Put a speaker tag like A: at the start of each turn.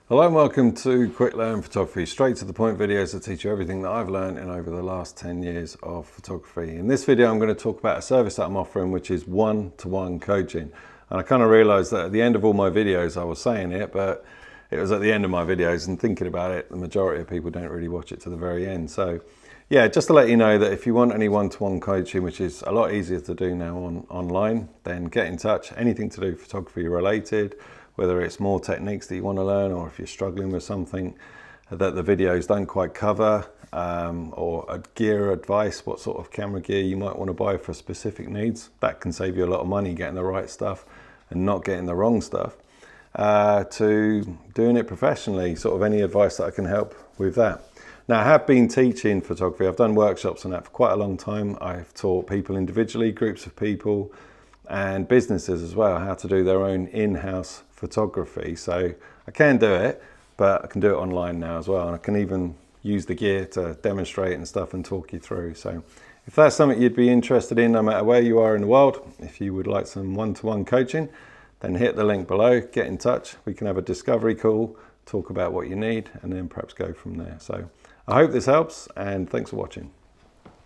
A: Hello and welcome to Quick Learn Photography, straight to the point videos that teach you everything that I've learned in over the last 10 years of photography. In this video I'm going to talk about a service that I'm offering, which is one-to-one coaching. And I kind of realized that at the end of all my videos I was saying it, but it was at the end of my videos and thinking about it, the majority of people don't really watch it to the very end. So yeah, just to let you know that if you want any one-to-one coaching, which is a lot easier to do now online, then get in touch. Anything to do photography related, whether it's more techniques that you want to learn, or if you're struggling with something that the videos don't quite cover, or a gear advice, what sort of camera gear you might want to buy for specific needs. That can save you a lot of money getting the right stuff and not getting the wrong stuff, to doing it professionally, sort of any advice that I can help with that. Now, I have been teaching photography. I've done workshops on that for quite a long time. I've taught people individually, groups of people, and businesses as well, how to do their own in-house photography. So I can do it, but I can do it online now as well. And I can even use the gear to demonstrate and stuff and talk you through. So if that's something you'd be interested in, no matter where you are in the world, if you would like some one-to-one coaching, then hit the link below, get in touch. We can have a discovery call, talk about what you need, and then perhaps go from there. So I hope this helps, and thanks for watching.